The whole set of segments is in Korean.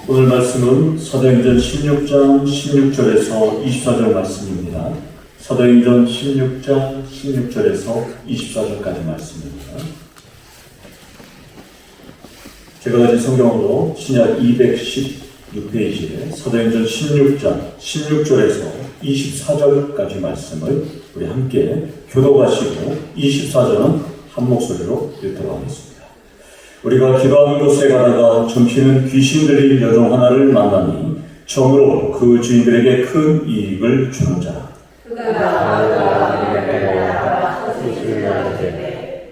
오늘 말씀은 사도행전 16장 16절에서 24절 말씀입니다. 사도행전 16장 16절에서 24절까지 말씀입니다. 제가 가진 성경으로 신약 216페이지에 사도행전 16장 16절에서 24절까지 말씀을 우리 함께 교독하시고 24절은 한 목소리로 읽도록 하겠습니다. 우리가 기도하는 곳에 가다가 점치는 귀신 들린 여종 하나를 만나니 정으로 그 주인들에게 큰 이익을 주는 자라.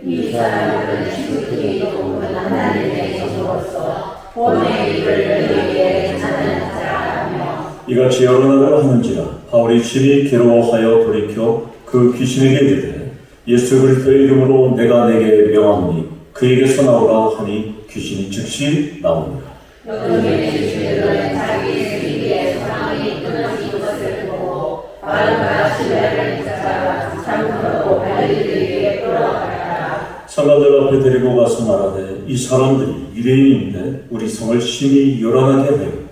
이 사람들은 지극히 높은 하나님의 종으로서 본의 일을 너희에게 하는 자라며 이같이 여러 나라를 하는지라. 바울이 심히 괴로워하여 돌이켜 그 귀신에게 이르되 예수 그리스도의 이름으로 내가 내게 명하노니 그에게서 나오라 하니 귀신이 즉시 나옵니다. 여종의 귀신들은 자기 스리의 상황이 끊어진 것을 보고 마음과 신뢰를 찾아 장로로 발리들에게 끌어가라. 상관들 앞에 데리고 가서 말하되 이 사람들이 유대인인데 우리 성을 심히 요란하게 하여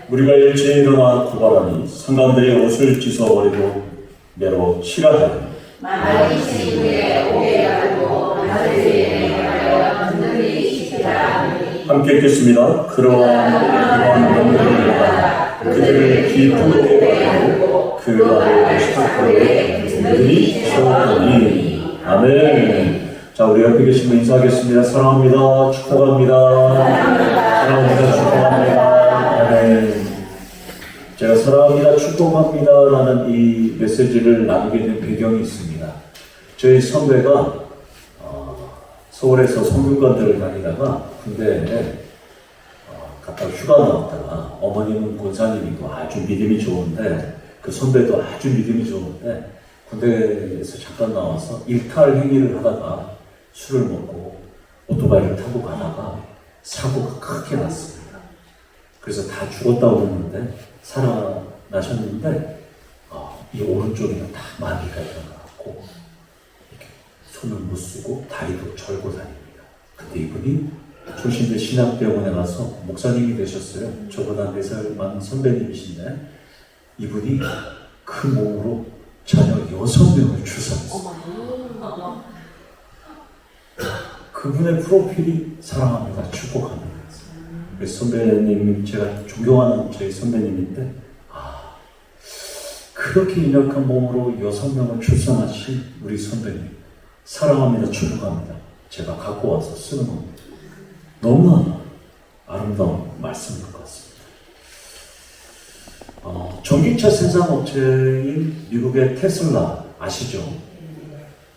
우리가 일제히 일어나 고발하니 상관들이 옷을 찢어버리고 매로 치라하여 만일 지구에 오게 하고 나를 하여 그들이 시키라. 함께 읽겠습니다. 그러한 영들이라 그들을 기쁘게 하고 그 말을 시켰기에 그들이 세웠더니. 아멘. 자, 우리 옆에 계신 분 인사하겠습니다. 사랑합니다. 축복합니다. 사랑합니다. 축복합니다. 아멘. 제가 사랑합니다, 축복합니다 라는 이 메시지를 나누게 된 배경이 있습니다. 저희 선배가 서울에서 성균관대를 다니다가 군대에 갔다가 휴가 나왔다가 어머님은 권사님이고 아주 믿음이 좋은데 그 선배도 아주 믿음이 좋은데 군대에서 잠깐 나와서 일탈 행위를 하다가 술을 먹고 오토바이를 타고 가다가 사고가 크게 났습니다. 그래서 다 죽었다고 그러는데 살아나셨는데 이 오른쪽에는 다 마비가 일어나고 이렇게 손을 못 쓰고 다리도 절고 다닙니다. 근데 이분이 조신대 신학병원에 가서 목사님이 되셨어요. 저보다 4살 많은 선배님이신데 이분이 그 몸으로 자녀 6명을 출산했어요. 그분의 프로필이 사랑합니다, 축복합니다. 선배님, 제가 존경하는 저희 선배님인데 그렇게 연약한 몸으로 6명을 출산하신 우리 선배님 사랑합니다, 축복합니다. 제가 갖고 와서 쓰는 겁니다. 너무나 아름다운 말씀인 것 같습니다. 전기차 생산업체인 미국의 테슬라 아시죠?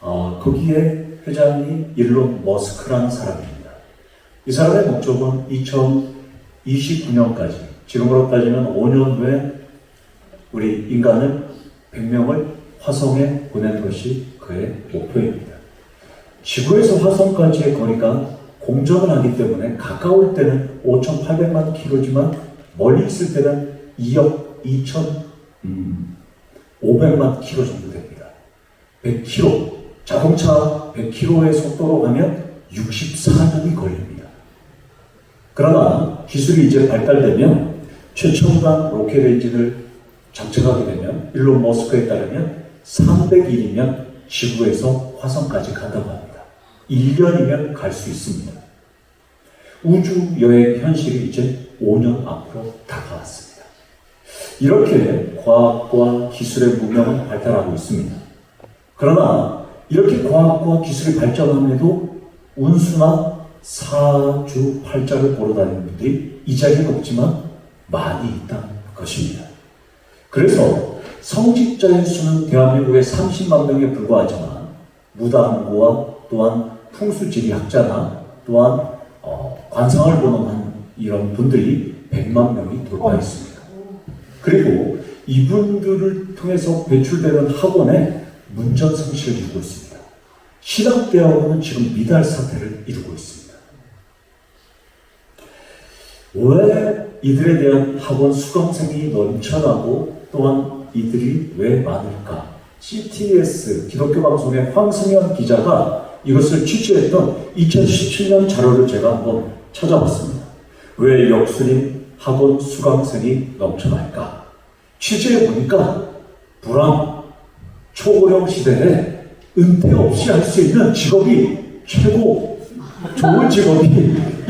거기에 회장이 일론 머스크라는 사람입니다. 이 사람의 목적은 2029년까지, 지금으로 따지면 5년 후에 우리 인간을 100명을 화성에 보내는 것이 그의 목표입니다. 지구에서 화성까지의 거리가 공전을 하기 때문에 가까울 때는 5,800만 킬로지만 멀리 있을 때는 2억 2,500만 킬로 정도 됩니다. 100킬로, 자동차 100킬로의 속도로 가면 64년이 걸립니다. 그러나 기술이 이제 발달되면 최첨단 로켓 엔진을 장착하게 되면 일론 머스크에 따르면 300일이면 지구에서 화성까지 간다고 합니다. 1년이면 갈 수 있습니다. 우주 여행 현실이 이제 5년 앞으로 다가왔습니다. 이렇게 과학과 기술의 문명은 발달하고 있습니다. 그러나 이렇게 과학과 기술이 발전함에도 운수나 사주팔자를 보러 다니는 분들이 이 자리에는 없지만 많이 있다는 것입니다. 그래서 성직자의 수는 대한민국의 30만 명에 불과하지만 무당과 또한 풍수지리학자나 또한 관상을 보는 이런 분들이 100만 명이 돌파했습니다. 그리고 이분들을 통해서 배출되는 학원에 문전성시를 이루고 있습니다. 신학대학원은 지금 미달 사태를 이루고 있습니다. 왜 이들에 대한 학원 수강생이 넘쳐나고 또한 이들이 왜 많을까? CTS 기독교 방송의 황승현 기자가 이것을 취재했던 2017년 자료를 제가 한번 찾아봤습니다. 왜 역술인 학원 수강생이 넘쳐날까? 취재해보니까 불황, 초고령 시대에 은퇴 없이 할 수 있는 직업이 최고 좋은 직업이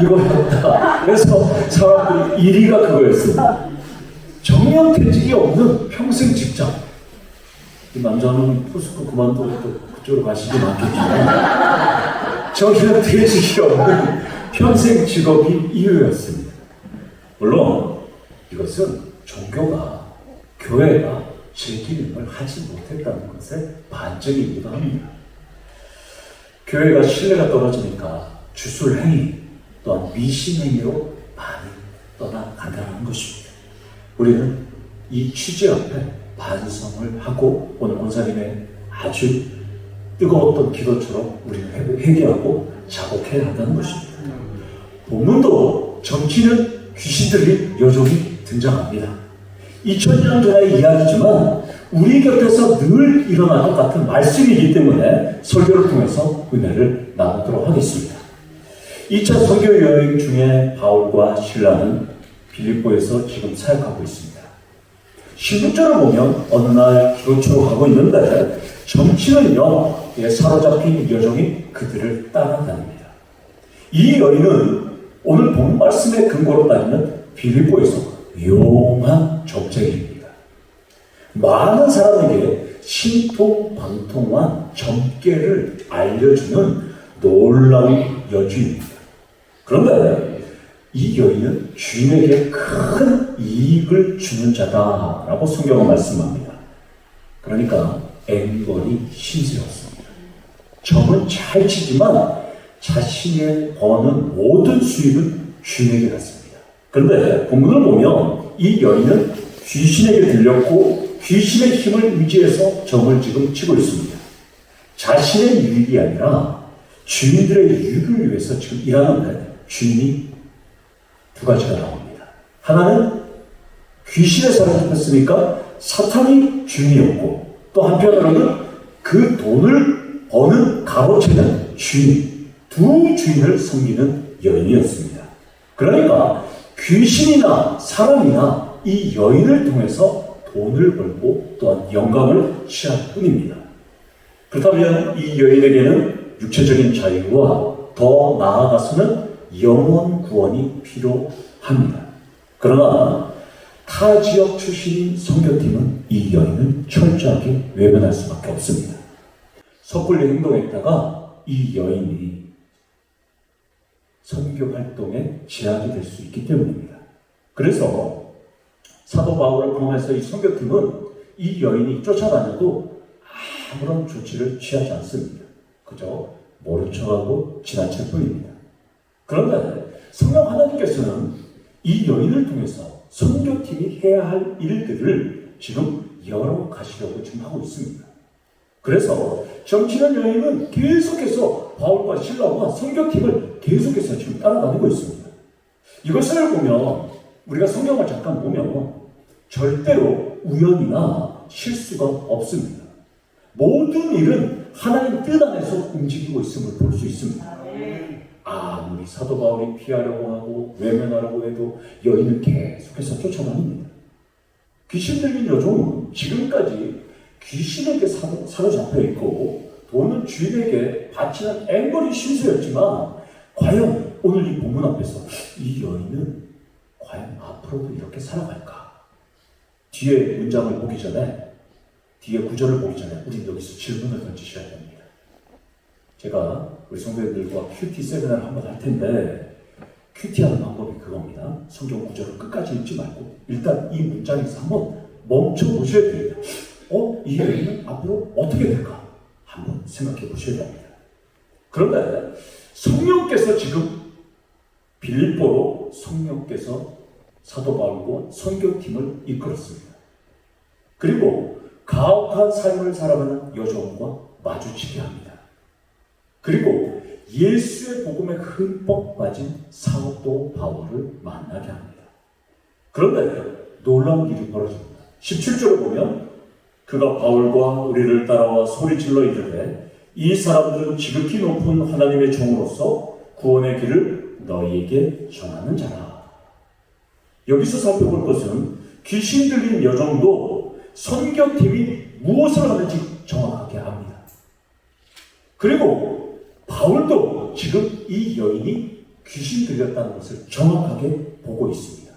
이거였다. 그래서 사람들이 1위가 그거였습니다. 정년퇴직이 없는 평생 직장. 이 남자는 포스코 그만두고 또 그쪽으로 가시진 않겠지만 정년퇴직이 없는 평생 직업이 이유였습니다. 물론 이것은 종교가, 교회가 제 기능을 하지 못했다는 것의 반증이기도 합니다. 교회가 신뢰가 떨어지니까 주술행위 또한 미신행위로 많이 떠나간다는 것입니다. 우리는 이 취재 앞에 반성을 하고 오늘 권사님의 아주 뜨거웠던 기도처럼 우리는 회개하고 자복해야 한다는 것입니다. 본문도 정치는 귀신들이 여전히 등장합니다. 2000년 전의 이야기지만 우리 곁에서 늘 일어날 것 같은 말씀이기 때문에 설교를 통해서 은혜를 나누도록 하겠습니다. 2차 선교 여행 중에 바울과 실라는 빌립보에서 지금 사역하고 있습니다. 16절을 보면 어느 날 기도처로 가고 있는데 정치는요 사로잡힌 여종이 그들을 따라다닙니다. 이 여인은 오늘 본 말씀의 근거로 따지면 빌립보에서 용한 정책입니다. 많은 사람에게 신통방통한 점괘를 알려주는 놀라운 여주입니다. 그런데 이 여인은 주인에게 큰 이익을 주는 자다라고 성경은 말씀합니다. 그러니까 앵벌이 신세였습니다. 점을 잘 치지만 자신의 버는 모든 수익은 주인에게 갔습니다. 그런데 본문을 보면 이 여인은 귀신에게 들렸고 귀신의 힘을 의지해서 점을 지금 치고 있습니다. 자신의 유익이 아니라 주인들의 유익을 위해서 지금 일하는데 주인이 두 가지가 나옵니다. 하나는 귀신의 사람이 됐으니까 사탄이 주인이었고 또 한편으로는 그 돈을 버는 가로채는 주인, 두 주인을 섬기는 여인이었습니다. 그러니까 귀신이나 사람이나 이 여인을 통해서 돈을 벌고 또한 영광을 취할 뿐입니다. 그렇다면 이 여인에게는 육체적인 자유와 더 나아가서는 영혼 구원이 필요합니다. 그러나 타 지역 출신인 선교팀은 이 여인을 철저하게 외면할 수밖에 없습니다. 섣불리 행동했다가 이 여인이 선교 활동에 제약이 될 수 있기 때문입니다. 그래서 사도 바울을 포함해서 이 선교팀은 이 여인이 쫓아다녀도 아무런 조치를 취하지 않습니다. 그저 모른 척하고 지나칠 뿐입니다. 그런데 성령 하나님께서는 이 여인을 통해서 선교팀이 해야 할 일들을 지금 열어가시려고 지금 하고 있습니다. 그래서 정치는 여인은 계속해서 바울과 실라와 선교팀을 계속해서 지금 따라다니고 있습니다. 이것을 보면 우리가 성경을 잠깐 보면 절대로 우연이나 실수가 없습니다. 모든 일은 하나님 뜻 안에서 움직이고 있음을 볼 수 있습니다. 아무리 사도 바울이 피하려고 하고 외면하려고 해도 여인은 계속해서 쫓아다닙니다. 귀신 들린 여종은 지금까지 귀신에게 사로잡혀 있고 돈은 주인에게 바치는 앵벌이 신세였지만 과연 오늘 이 본문 앞에서 이 여인은 과연 앞으로도 이렇게 살아갈까? 뒤에 문장을 보기 전에, 뒤에 구절을 보기 전에 우린 여기서 질문을 던지셔야 됩니다. 제가 우리 성도님들과 큐티 세미나를 한번 할 텐데 큐티하는 방법이 그겁니다. 성경 구절을 끝까지 읽지 말고 일단 이 문장에서 한번 멈춰보셔야 됩니다. 이 여인은 앞으로 어떻게 될까? 한번 생각해 보셔야 됩니다. 그런데 성령께서 지금 빌립보로 성령께서 사도 바울과 선교팀을 이끌었습니다. 그리고 가혹한 삶을 살아가는 여종과 마주치게 합니다. 그리고 예수의 복음에 흠뻑 빠진 사도 바울을 만나게 합니다. 그런데 놀라운 일이 벌어집니다. 17절을 보면 그가 바울과 우리를 따라와 소리질러 이르되 이 사람들은 지극히 높은 하나님의 종으로서 구원의 길을 너희에게 전하는 자라. 여기서 살펴볼 것은 귀신 들린 여종도 선교팀이 무엇을 하는지 정확하게 압니다. 그리고 바울도 지금 이 여인이 귀신 들렸다는 것을 정확하게 보고 있습니다.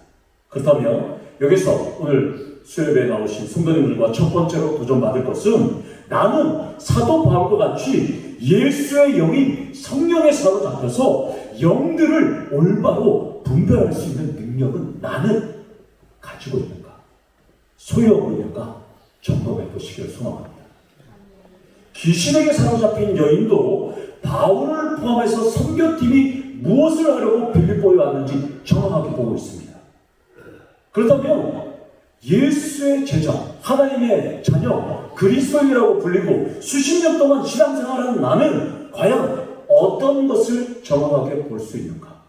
그렇다면 여기서 오늘 수요일에 나오신 성도님들과 첫 번째로 도전받을 것은 나는 사도 바울과 같이 예수의 영인 성령에 사로잡혀서 영들을 올바로 분별할 수 있는 능력은 나는 가지고 있는가? 소유하는가? 점검해 보시기를 소망합니다. 귀신에게 사로잡힌 여인도 바울을 포함해서 선교팀이 무엇을 하려고 빌립보에 왔는지 정확하게 보고 있습니다. 그렇다면 예수의 제자, 하나님의 자녀, 그리스도인이라고 불리고 수십 년 동안 신앙생활하는 나는 과연 어떤 것을 정확하게 볼 수 있는가?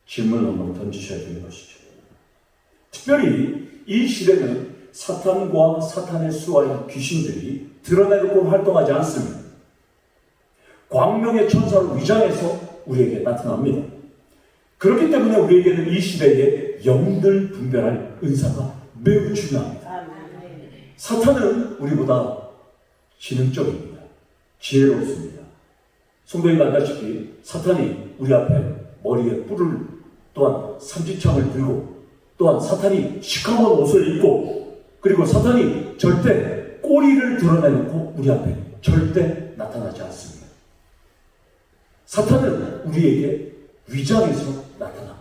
질문을 한번 던지셔야 되는 것이죠. 특별히 이 시대는 사탄과 사탄의 수하인 귀신들이 드러내고 활동하지 않습니다. 광명의 천사를 위장해서 우리에게 나타납니다. 그렇기 때문에 우리에게는 이 시대에 영들 분별할 은사가 매우 중요합니다. 사탄은 우리보다 지능적입니다. 지혜롭습니다. 성도님 알다시피 사탄이 우리 앞에 머리에 뿔을 또한 삼지창을 들고 또한 사탄이 시커먼 옷을 입고 그리고 사탄이 절대 꼬리를 드러내놓고 우리 앞에 절대 나타나지 않습니다. 사탄은 우리에게 위장해서 나타납니다.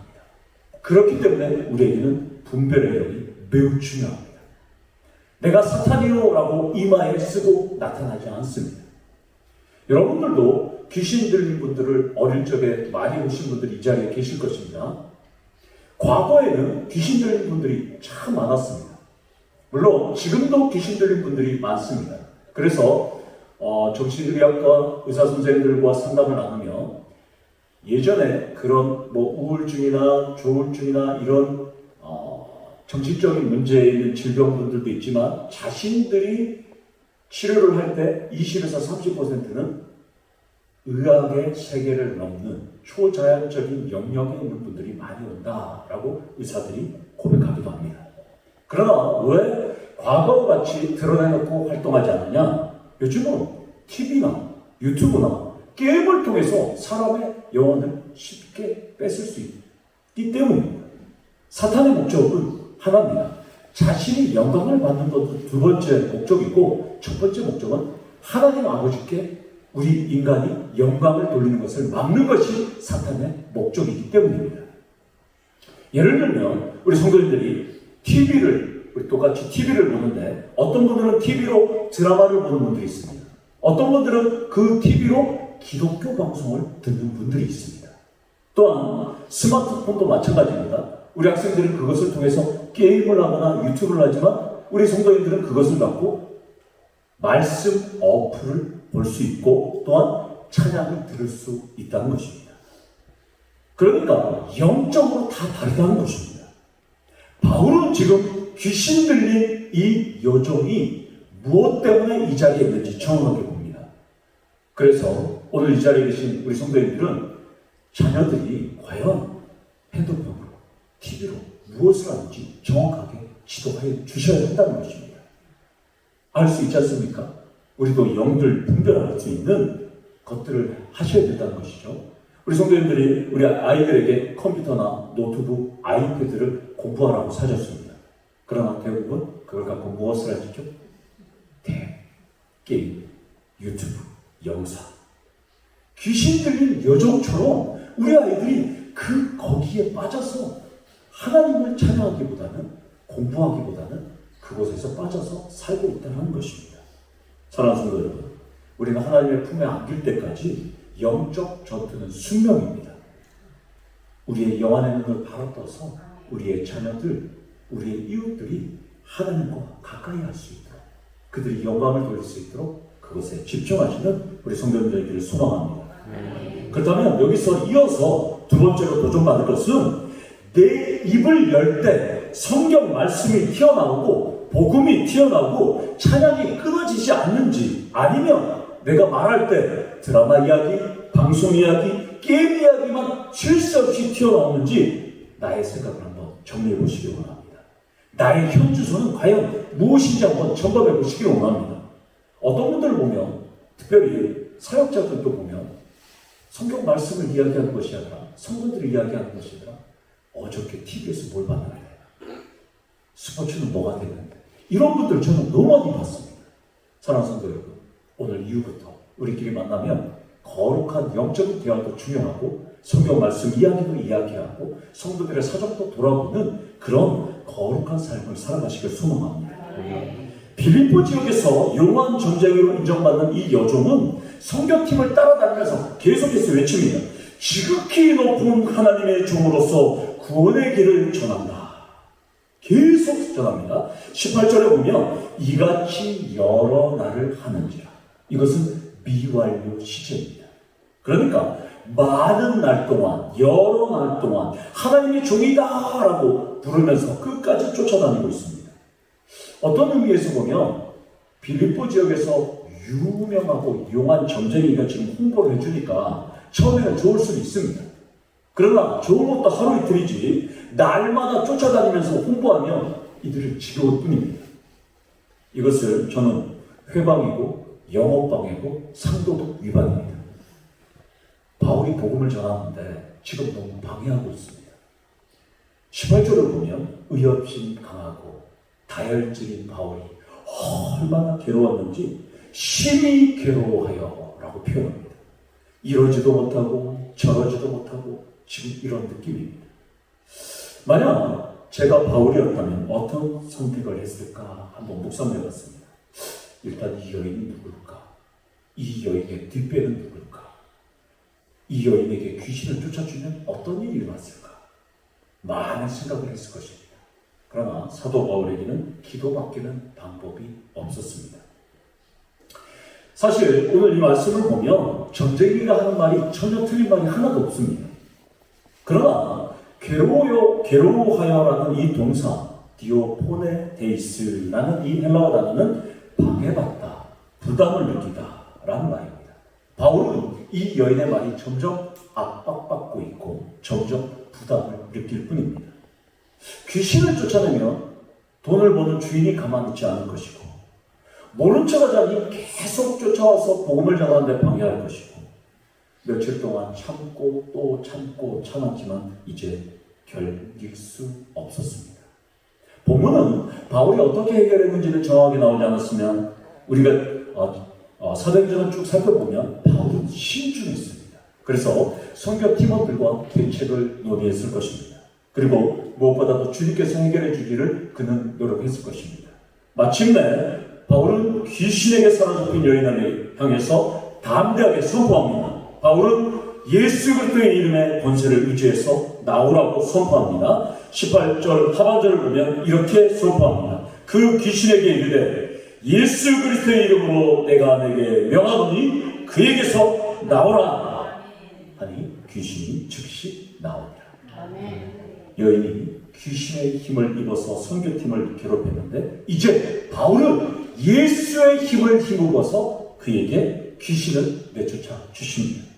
그렇기 때문에 우리에게는 분별의 영이 매우 중요합니다. 내가 사탄이요 라고 이마에 쓰고 나타나지 않습니다. 여러분들도 귀신 들린 분들을 어릴 적에 많이 오신 분들이 이 자리에 계실 것입니다. 과거에는 귀신 들린 분들이 참 많았습니다. 물론 지금도 귀신 들린 분들이 많습니다. 그래서 정신의학과 의사선생님들과 상담을 나누며 예전에 그런 우울증이나 조울증이나 이런 정신적인 문제에 있는 질병분들도 있지만 자신들이 치료를 할 때 20에서 30%는 의학의 세계를 넘는 초자연적인 영역에 있는 분들이 많이 온다라고 의사들이 고백하기도 합니다. 그러나 왜 과거와 같이 드러내놓고 활동하지 않느냐? 요즘은 TV나 유튜브나 게임을 통해서 사람의 영혼을 쉽게 뺏을 수 있기 때문입니다. 사탄의 목적은 하나입니다. 자신이 영광을 받는 것도 두 번째 목적이고 첫 번째 목적은 하나님 아버지께 우리 인간이 영광을 돌리는 것을 막는 것이 사탄의 목적이기 때문입니다. 예를 들면 우리 성도님들이 우리 똑같이 TV를 보는데 어떤 분들은 TV로 드라마를 보는 분들이 있습니다. 어떤 분들은 그 TV로 기독교 방송을 듣는 분들이 있습니다. 또한 스마트폰도 마찬가지입니다. 우리 학생들은 그것을 통해서 게임을 하거나 유튜브를 하지만 우리 성도님들은 그것을 갖고 말씀 어플을 볼 수 있고 또한 찬양을 들을 수 있다는 것입니다. 그러니까 영적으로 다 다르다는 것입니다. 바울은 지금 귀신 들린 이 여종이 무엇 때문에 이 자리에 있는지 정확하게 봅니다. 그래서 오늘 이 자리에 계신 우리 성도님들은 자녀들이 과연 핸드폰으로, TV로 무엇을 하는지 정확하게 지도해 주셔야 한다는 것입니다. 알 수 있지 않습니까? 우리도 영들 분별할 수 있는 것들을 하셔야 된다는 것이죠. 우리 성도님들이 우리 아이들에게 컴퓨터나 노트북, 아이패드를 공부하라고 사줬습니다. 그러나 대부분 그걸 갖고 무엇을 하시죠? 게임, 유튜브, 영상. 귀신 들린 여종처럼 우리 아이들이 거기에 빠져서 하나님을 찬양하기보다는 공부하기보다는 그곳에서 빠져서 살고 있다는 것입니다. 사랑하는 성도 여러분, 우리는 하나님의 품에 안길 때까지 영적 전투는 숙명입니다. 우리의 영안의 눈을 바라떠서 우리의 자녀들, 우리의 이웃들이 하나님과 가까이 할 수 있도록 그들이 영광을 돌릴 수 있도록 그것에 집중하시는 우리 성도님들에게 소망합니다. 그렇다면 여기서 이어서 두 번째로 도전받을 것은 내 입을 열 때 성경 말씀이 튀어나오고 복음이 튀어나오고 찬양이 끊어지지 않는지 아니면 내가 말할 때 드라마 이야기, 방송 이야기, 게임 이야기만 쉴 새 없이 튀어나오는지 나의 생각을 한번 정리해 보시기 원합니다. 나의 현주소는 과연 무엇인지 한번 점검해 보시기 원합니다. 어떤 분들을 보면, 특별히 사역자들도 보면 성경 말씀을 이야기하는 것이 아니라 성도들을 이야기하는 것이 아니라 어저께 TV에서 뭘 봤는데, 스포츠는 뭐가 됐는데, 이런 분들 저는 너무 많이 봤습니다. 사랑하는 성도 여러분, 오늘 이후부터 우리끼리 만나면 거룩한 영적인 대화도 중요하고 성경 말씀 이야기도 이야기하고 성도들의 사정도 돌아보는 그런 거룩한 삶을 살아가시길 소망합니다. 빌립보 지역에서 용한 점쟁이로 인정받는 이 여종은 선교팀을 따라다니면서 계속해서 외칩니다. 지극히 높은 하나님의 종으로서 구원의 길을 전한다. 계속 전합니다. 18절에 보면 이같이 여러 날을 하는지라. 이것은 미완료 시제입니다. 그러니까 많은 날 동안, 여러 날 동안 하나님의 종이다라고 부르면서 끝까지 쫓아다니고 있습니다. 어떤 의미에서 보면 빌립보 지역에서 유명하고 용한 점쟁이가 지금 홍보를 해주니까 처음에는 좋을 수는 있습니다. 그러나 좋은 것도 하루 이틀이지 날마다 쫓아다니면서 홍보하면 이들은 지겨울 뿐입니다. 이것을 저는 회방이고 영업방해고 상도덕 위반입니다. 바울이 복음을 전하는데 지금 너무 방해하고 있습니다. 18절을 보면 의협심 강하고 다혈질인 바울이 얼마나 괴로웠는지 심히 괴로워하여 라고 표현합니다. 이러지도 못하고 저러지도 못하고 지금 이런 느낌입니다. 만약 제가 바울이었다면 어떤 선택을 했을까 한번 묵상해봤습니다. 일단 이 여인이 누굴까? 이 여인의 뒷배는 누굴까? 이 여인에게 귀신을 쫓아주면 어떤 일이 일어났을까? 많은 생각을 했을 것입니다. 그러나 사도 바울에게는 기도밖에는 방법이 없었습니다. 사실 오늘 이 말씀을 보면 점쟁이가 하는 말이 전혀 틀린 말이 하나도 없습니다. 그러나 괴로워하여라는 이 동사 디오포네데이스라는 이 헬라어 단어는 방해받다, 부담을 느끼다 라는 말입니다. 바울은 이 여인의 말이 점점 압박받고 있고 점점 부담을 느낄 뿐입니다. 귀신을 쫓아내면 돈을 버는 주인이 가만히 있지 않을 것이고 모른 척하자니 계속 쫓아와서 복음을 전하는데 방해할 것이고 며칠 동안 참고 또 참고 참았지만 이제 견딜 수 없었습니다. 본문은 바울이 어떻게 해결했는지는 정확하게 나오지 않았으면 우리가 사도행전을 쭉 살펴보면 바울은 신중했습니다. 그래서 선교 팀원들과 대책을 논의했을 것입니다. 그리고 무엇보다도 주님께서 해결해 주기를 그는 노력했을 것입니다. 마침내 바울은 귀신에게 사로잡힌 여인을 향해서 담대하게 선포합니다. 바울은 예수 그리스도의 이름의 권세를 의지해서 나오라고 선포합니다. 18절 하반절을 보면 이렇게 선포합니다. 그 귀신에게 이르되 예수 그리스도의 이름으로 내가 내게 명하노니 그에게서 나오라 하니 귀신이 즉시 나오니라. 여인이 귀신의 힘을 입어서 선교팀을 괴롭혔는데 이제 바울은 예수의 힘을 힘입어서 그에게 귀신을 내쫓아 주십니다.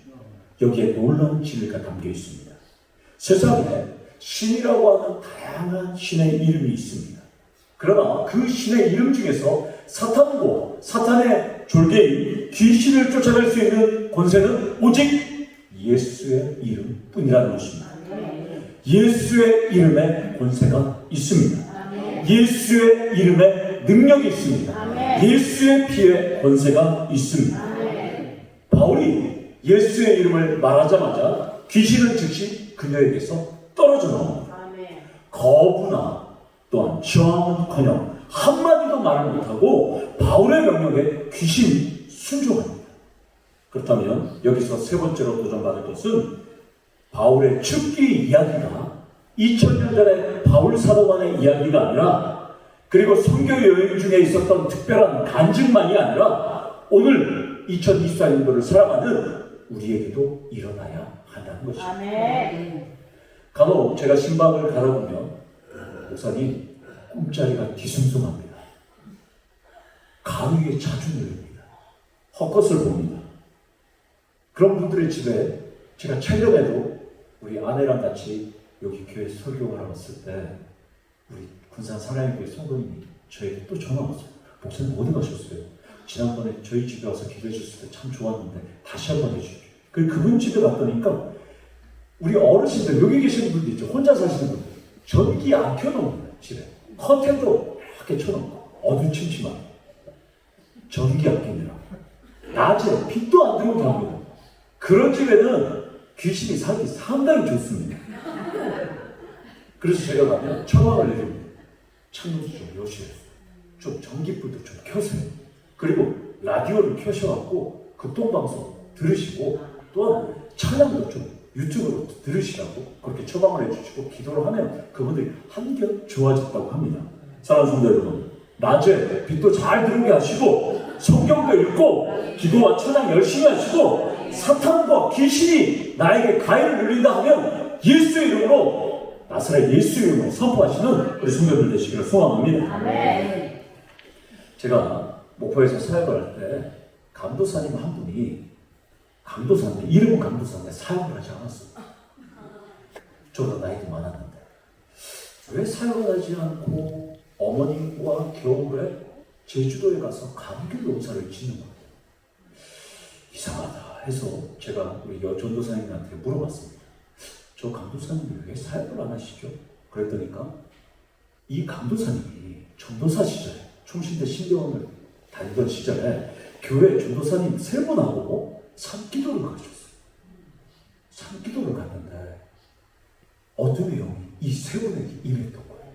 여기에 놀라운 진리가 담겨 있습니다. 세상에 신이라고 하는 다양한 신의 이름이 있습니다. 그러나 그 신의 이름 중에서 사탄고 사탄의 졸개인 귀신을 쫓아낼 수 있는 권세는 오직 예수의 이름뿐이라는 것입니다. 예수의 이름에 권세가 있습니다. 예수의 이름에 능력이 있습니다. 예수의 피에 권세가 있습니다. 바울이 예수의 이름을 말하자마자 귀신은 즉시 그녀에게서 떨어져 나옵니다. 거부나 또한 저항은커녕 한마디도 말을 못하고 바울의 명령에 귀신이 순종합니다. 그렇다면 여기서 세 번째로 도전받을 것은 바울의 죽기 이야기가 2000년 전에 바울 사도관의 이야기가 아니라 그리고 선교 여행 중에 있었던 특별한 간증만이 아니라 오늘 2024년도를 살아가는 우리에게도 일어나야 한다는 것입니다. 간혹 제가 신방을 갈아보면 목사님 꿈자리가 뒤숭숭합니다. 가위에 자주 눌립니다. 헛것을 봅니다. 그런 분들의 집에 제가 최근에도 우리 아내랑 같이 여기 교회 설교하러 왔을 때 우리 군산 사랑의교회 성도님이 저에게 또 전화 왔어요. 목사님 어디 가셨어요? 지난번에 저희 집에 와서 기도해 주셨을 때 참 좋았는데 다시 한번 해주십시오. 그분 집에 갔더니까 우리 어르신들, 여기 계시는 분들 있죠. 혼자 사시는 분들. 전기 안 켜놓은 거예요, 집에. 커튼도 이렇게 쳐놓고 어두침침하게. 전기 아끼느라. 낮에 빛도 안 들어오게 합니다. 그런 집에는 귀신이 살기 상당히 좋습니다. 그래서 제가 가면 처방을 내립니다. 창문도 좀 여시래요. 좀 전기불도 좀 켜세요. 그리고 라디오를 켜셔갖고 극동방송 들으시고 또한 찬양도 좀 유튜브로 들으시라고 그렇게 처방을 해주시고 기도를 하면 그분들이 한결 좋아졌다고 합니다. 사랑하는 성도 여러분, 낮에 빛도 잘 들어오게 하시고 성경도 읽고 기도와 찬양 열심히 하시고 사탄과 귀신이 나에게 가해를 누린다 하면 예수의 이름으로 나사렛 예수의 이름으로 선포하시는 우리 성도들 되시기를 소원합니다. 아멘. 제가 목포에서 사역을 할 때 감도사님 한 분이 감도사인데 이름은 감도사인데 사역을 하지 않았어요. 저보다 나이도 많았는데 왜 사역을 하지 않고 어머님과 겨울에 제주도에 가서 감귤 농사를 짓는 거예요. 이상하다 해서 제가 우리 전도사님한테 물어봤습니다. 저 감도사님이 왜 사역을 안 하시죠? 그랬더니까 이 감도사님이 전도사 시절에 충신대 신대원을 다니던 시절에 교회 전도사님 세 분하고 산기도를 가셨어요. 산기도를 갔는데 어둠의 영이 이 세 분에게 임했던 거예요.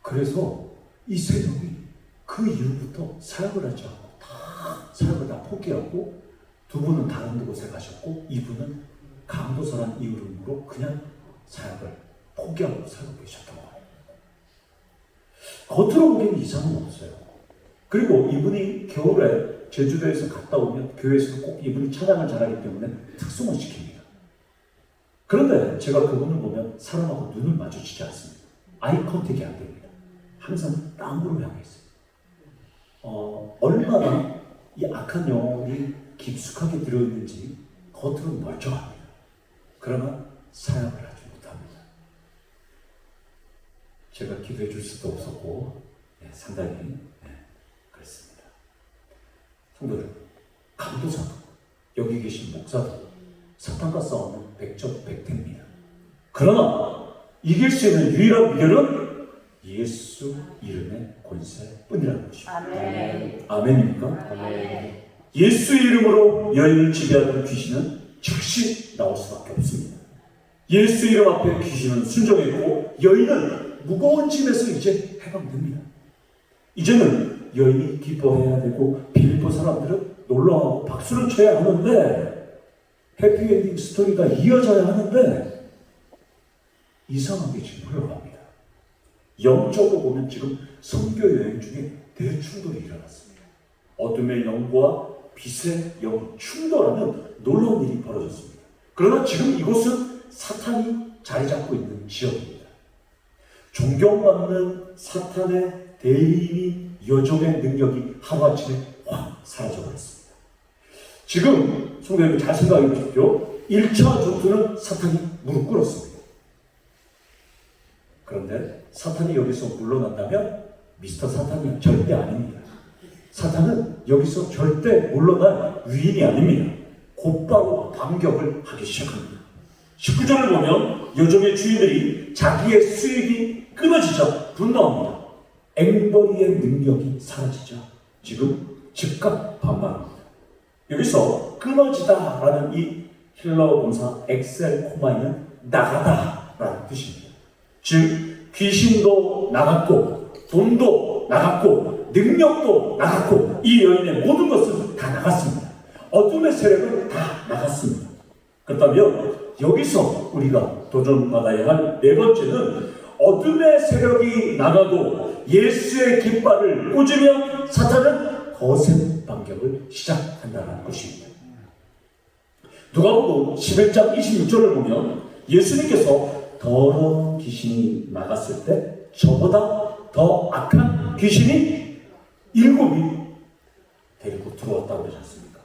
그래서 이 세 명이 그 이후부터 사역을 하지 않고 다 사역을 다 포기하고 두 분은 다른 곳에 가셨고 이분은 감도사란 이름으로 그냥 사역을 포기하고 살고 계셨던 거예요. 겉으로 보기에는 이상은 없어요. 그리고 이분이 겨울에 제주도에서 갔다 오면 교회에서 꼭 이분이 찬양을 잘하기 때문에 특송을 시킵니다. 그런데 제가 그분을 보면 사람하고 눈을 마주치지 않습니다. 아이 컨택이 안 됩니다. 항상 땅으로 향해 있어요. 얼마나 이 악한 영혼이 깊숙하게 들어있는지 겉으로는 멀쩡합니다. 그러나 사역을 하지 못합니다. 제가 기도해 줄 수도 없었고 상당히 그랬습니다. 성도 여러분, 감도사도 여기 계신 목사도 사탄과 싸우는 백전백태입니다. 그러나 이길 수 있는 유일한 비결은 예수 이름의 권세뿐이라는 것입니다. 아멘. 아멘입니까? 아멘. 예수의 이름으로 여인을 지배하는 귀신은 즉시 나올 수밖에 없습니다. 예수 이름 앞에 귀신은 순종했고 여인은 무거운 짐에서 이제 해방됩니다. 이제는 여인이 기뻐해야 되고 빌보 사람들은 놀라워하고 박수를 쳐야 하는데 해피엔딩 스토리가 이어져야 하는데 이상하게 지금 흘러갑니다. 영적으로 보면 지금 선교 여행 중에 대충돌이 일어났습니다. 어둠의 영과 빛의 영이 충돌하는 놀라운 일이 벌어졌습니다. 그러나 지금 이곳은 사탄이 자리 잡고 있는 지역입니다. 존경받는 사탄의 대리인 여종의 능력이 하루아침에 확 사라져버렸습니다. 지금 성도 여러분 잘 생각해 보십시오. 1차 전투는 사탄이 무릎 꿇었습니다. 그런데 사탄이 여기서 물러난다면 미스터 사탄이 절대 아닙니다. 사탄은 여기서 절대 물러날 위인이 아닙니다. 곧바로 반격을 하기 시작합니다. 19절을 보면 여종의 주인들이 자기의 수익이 끊어지자 분노합니다. 앵벌이의 능력이 사라지자 지금 즉각 반발합니다. 여기서 끊어지다라는 이 힐러 동사 엑셀 코마에는 나가다라는 뜻입니다. 즉 귀신도 나갔고 돈도 나갔고 능력도 나갔고 이 여인의 모든 것은 다 나갔습니다. 어둠의 세력은 다 나갔습니다. 그렇다면 여기서 우리가 도전받아야 할 네 번째는 어둠의 세력이 나가고 예수의 깃발을 꽂으면 사탄은 거센 반격을 시작한다는 것입니다. 누가복음 11장 26절을 보면 예수님께서 더러운 귀신이 나갔을 때 저보다 더 악한 귀신이 7이 데리고 들어옵니다. 들어왔다고 그러지 않습니까?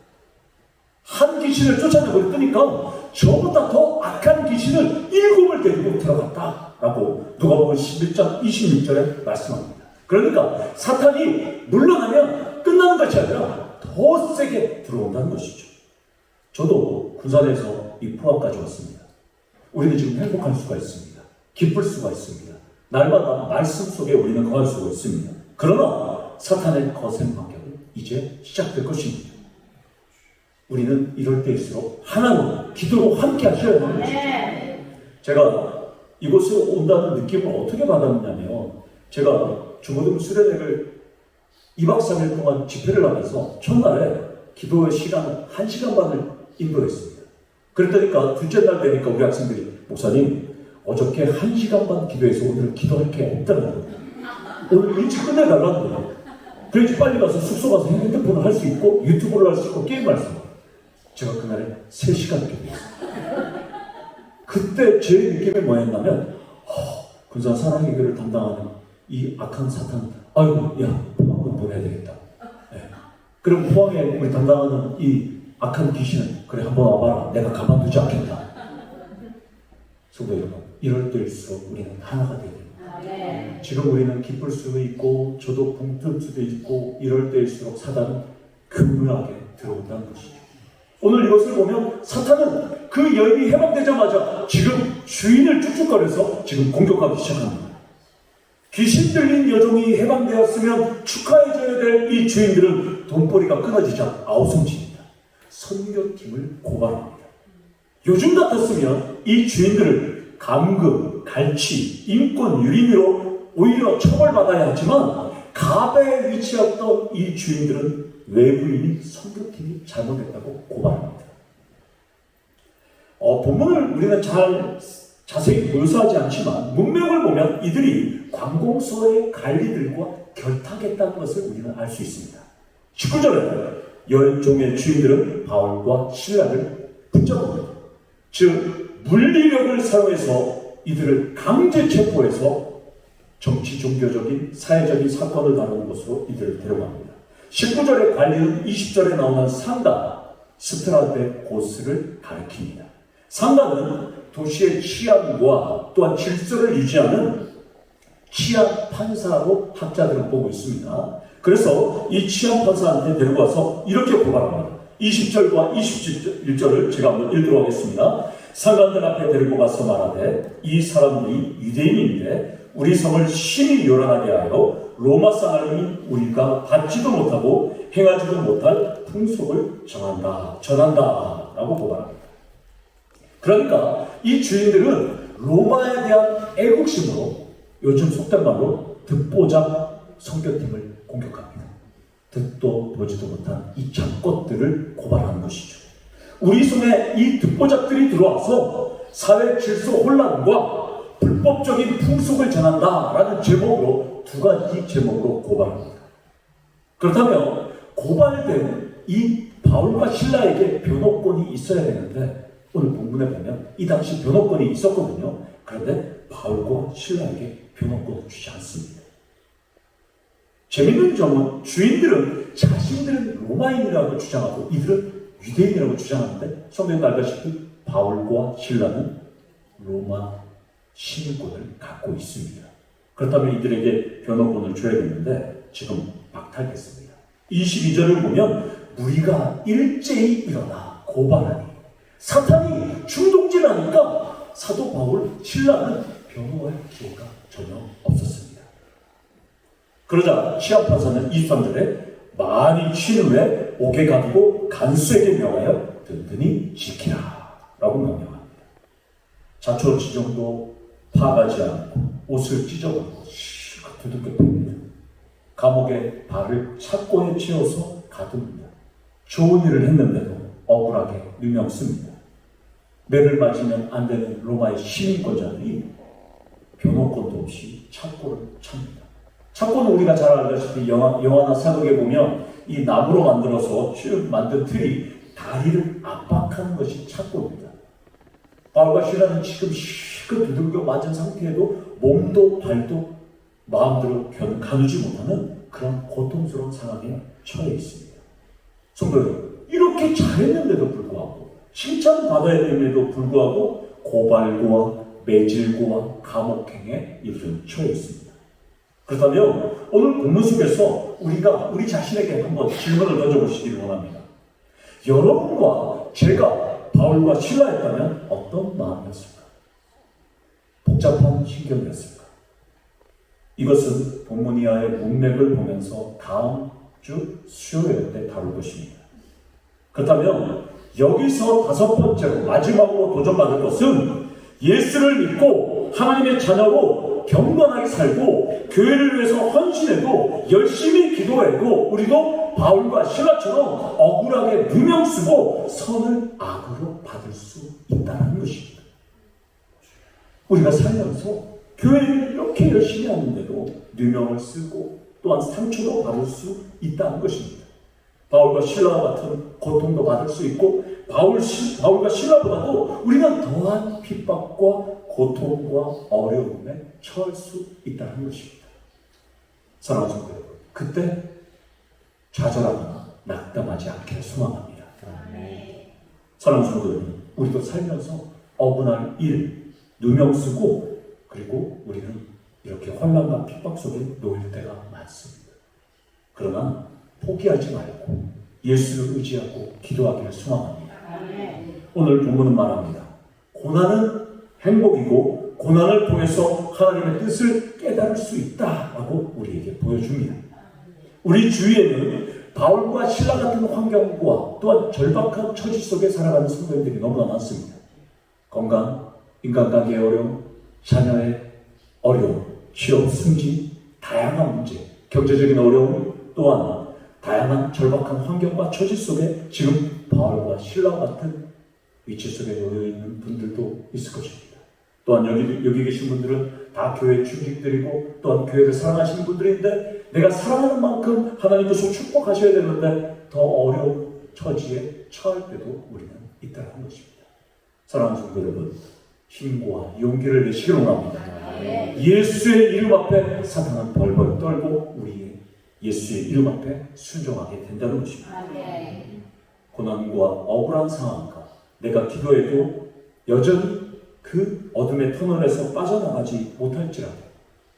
한 귀신을 쫓아내고 뜨니까 저보다 더 악한 귀신을 7을 데리고 들어갔다라고 누가복음 11장 26절에 말씀합니다. 그러니까 사탄이 물러나면 끝나는 것이 아니라 더 세게 들어온다는 것이죠. 저도 군산에서 이 포항까지 왔습니다. 우리는 지금 행복할 수가 있습니다. 기쁠 수가 있습니다. 날마다 말씀 속에 우리는 거할 수가 있습니다. 그러나 사탄의 거센 반격은 이제 시작될 것입니다. 우리는 이럴 때일수록 하나님 기도로 함께 하셔야 하는 것이죠. 제가 이곳에 온다는 느낌을 어떻게 받았냐면, 제가 중고등 수련회를 2박 3일 동안 집회를 하면서 첫날에 기도의 시간 1시간 반을 인도했습니다. 그랬더니까 둘째 날 되니까 우리 학생들이, 목사님 어저께 1시간 반 기도해서 오늘 기도할 게 없다는 거예요. 오늘 일찍 끝내달라는 거예요. 그래야지 빨리 가서 숙소 가서 핸드폰을 할 수 있고 유튜브를 할 수 있고 게임을 할 수 있고. 제가 그날에 3시간 기도했어요. 그때 제 느낌이 뭐였냐면, 군산 사랑의교를 담당하는 이 악한 사탄, 아이고 야 포항을 보내야 되겠다. 네. 그럼 포항에 우리 담당하는 이 악한 귀신은, 그래 한번 와봐라, 내가 가만두지 않겠다. 성도 여러분, 이럴 때일수록 우리는 하나가 되어야 됩니다. 지금 우리는 기쁠 수도 있고 저도 붕뜰 수도 있고, 이럴 때일수록 사단은 교묘하게 들어온다는 것이죠. 오늘 이것을 보면 사탄은 그 여인이 해방되자마자 지금 주인을 쭈쭈거려서 지금 공격하기 시작합니다. 귀신 들린 여종이 해방되었으면 축하해줘야 될 이 주인들은 돈벌이가 끊어지자 아우성집니다. 선교팀을 고발합니다. 요즘 같았으면 이 주인들을 감금, 갈취, 인권 유린으로 오히려 처벌받아야 하지만, 갑에 위치했던 이 주인들은 외부인이 선교팀이 잘못했다고 고발합니다. 본문을 우리는 자세히 묘사하지 않지만 문맥을 보면 이들이 관공서의 관리들과 결탁했다는 것을 우리는 알 수 있습니다. 19절에 여종의 주인들은 바울과 신라를 붙잡습니다. 즉 물리력을 사용해서 이들을 강제 체포해서 정치, 종교적인, 사회적인 사건을 다루는 곳으로 이들을 데려갑니다. 19절의 관리는 20절에 나오는 상가, 스트라데 고스를 가리킵니다. 상가는 도시의 치안과 또한 질서를 유지하는 치안 판사로 학자들은 보고 있습니다. 그래서 이 치안 판사한테 데려가서 이렇게 고발합니다. 20절과 21절을 제가 한번 읽도록 하겠습니다. 상관들 앞에 데리고 가서 말하되, 이 사람들이 유대인인데 우리 성을 심히 요란하게 하여 로마 사람이 우리가 받지도 못하고 행하지도 못할 풍속을 전한다 라고 고발합니다. 그러니까 이 주인들은 로마에 대한 애국심으로, 요즘 속된 말로 듣보잡 선교팀을 공격합니다. 듣도 보지도 못한 이 잡것들을 고발하는 것이죠. 우리 손에 이 듣보잡들이 들어와서 사회 질서 혼란과 불법적인 풍속을 전한다라는 제목으로, 2가지 제목으로 고발합니다. 그렇다면 고발된 이 바울과 신라에게 변호권이 있어야 되는데, 오늘 본문에 보면 이 당시 변호권이 있었거든요. 그런데 바울과 신라에게 변호권을 주지 않습니다. 재밌는 점은 주인들은 자신들은 로마인이라고 주장하고 이들은 유대인이라고 주장하는데, 성경도 알다시피 바울과 신라는 로마 시민권을 갖고 있습니다. 그렇다면 이들에게 변호권을 줘야 되는데 지금 박탈됐습니다. 22절을 보면 무리가 일제히 일어나 고발하니, 사탄이 충동질하니까 사도 바울, 신라는 변호할 기회가 전혀 없었습니다. 그러자 시합판사는 23절에 많이 취한 후에 옥에 가두고 간수에게 명하여 든든히 지키라 라고 명령합니다. 자초지종도 파가지 않고 옷을 찢어버리고 실컷 두들겨 팹니다. 감옥에 발을 착고에 채워서 가둡니다. 좋은 일을 했는데도 억울하게 누명 씁니다. 매를 맞으면 안 되는 로마의 시민권자들이 변호권도 없이 착고를 찹니다. 착고는 우리가 잘 알다시피 영화나 사극에 보면 이 나무로 만들어서 쭉 만든 틀이 다리를 압박하는 것이 착고입니다. 바울과 신라는 지금 실컷 두들겨 맞은 상태에도 몸도 발도 마음대로 가누지 못하는 그런 고통스러운 상황에 처해 있습니다. 성도 여러분, 이렇게 잘했는데도 불구하고, 칭찬받아야 됨에도 불구하고 고발과 매질과 감옥행에 이들은 처해 있습니다. 그렇다면 오늘 본문 속에서 우리가 우리 자신에게 한번 질문을 던져보시기를 원합니다. 여러분과 제가 바울과 실라였다면 어떤 마음이었을까? 복잡한 신경이었을까? 이것은 본문 이하의 문맥을 보면서 다음 주 수요일 때 다룰 것입니다. 그렇다면 여기서 다섯 번째로 마지막으로 도전받을 것은 예수를 믿고 하나님의 자녀로 경건하게 살고 교회를 위해서 헌신해도 열심히 기도해도 우리도 바울과 실라처럼 억울하게 누명 쓰고 선을 악으로 받을 수 있다는 것입니다. 우리가 살면서 교회를 이렇게 열심히 하는데도 누명을 쓰고 또한 상처도 받을 수 있다는 것입니다. 바울과 실라와 같은 고통도 받을 수 있고 바울과 실라보다도 우리는 더한 핍박과 고통과 어려움에 처할 수 있다는 것입니다. 사랑하는 성도 여러분, 그때 좌절하거나 낙담하지 않기를 소망합니다. 사랑하는 성도 여러분, 우리도 살면서 어긋날 일, 누명 쓰고 그리고 우리는 이렇게 혼란과 핍박 속에 놓일 때가 많습니다. 그러나 포기하지 말고 예수를 의지하고 기도하기를 소망합니다. 오늘 본문은 말합니다. 고난은 행복이고 고난을 통해서 하나님의 뜻을 깨달을 수 있다라고 우리에게 보여줍니다. 우리 주위에는 바울과 실라 같은 환경과 또한 절박한 처지 속에 살아가는 성도님들이 너무나 많습니다. 건강, 인간관계의 어려움, 자녀의 어려움, 취업, 승진, 다양한 문제, 경제적인 어려움, 또한 다양한 절박한 환경과 처지 속에 지금 바울과 실라 같은 위치 속에 놓여 있는 분들도 있을 것입니다. 또한 여기 계신 분들은 다 교회 충직들이고 또한 교회를 사랑하시는 분들인데 내가 사랑하는 만큼 하나님 뜻을 축복하셔야 되는데 더 어려운 처지에 처할 때도 우리는 있다는 것입니다. 사랑하는 성도 여러분, 힘과 용기를 내시길 원합니다. 예수의 이름 앞에 사탄은 벌벌 떨고 우리의 예수의 이름 앞에 순종하게 된다는 것입니다. 고난과 억울한 상황과 내가 기도해도 여전히 그 어둠의 터널에서 빠져나가지 못할지라도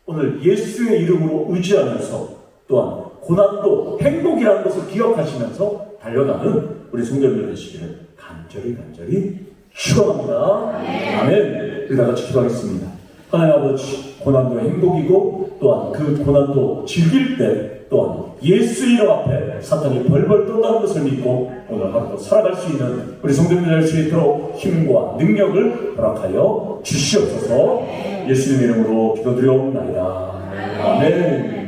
오늘 예수의 이름으로 의지하면서 또한 고난도 행복이라는 것을 기억하시면서 달려가는 우리 성도님들 되시기를 간절히 축원합니다. 아멘. 우리 다 같이 기도하겠습니다. 하나님 아버지, 고난도 행복이고 또한 그 고난도 즐길 때 또한 예수 이름 앞에 사탄이 벌벌 떤다는 것을 믿고 오늘 하루도 살아갈 수 있는 우리 성도님들 될 수 있도록 힘과 능력을 허락하여 주시옵소서. 예수님 이름으로 기도드리옵나이다. 아멘.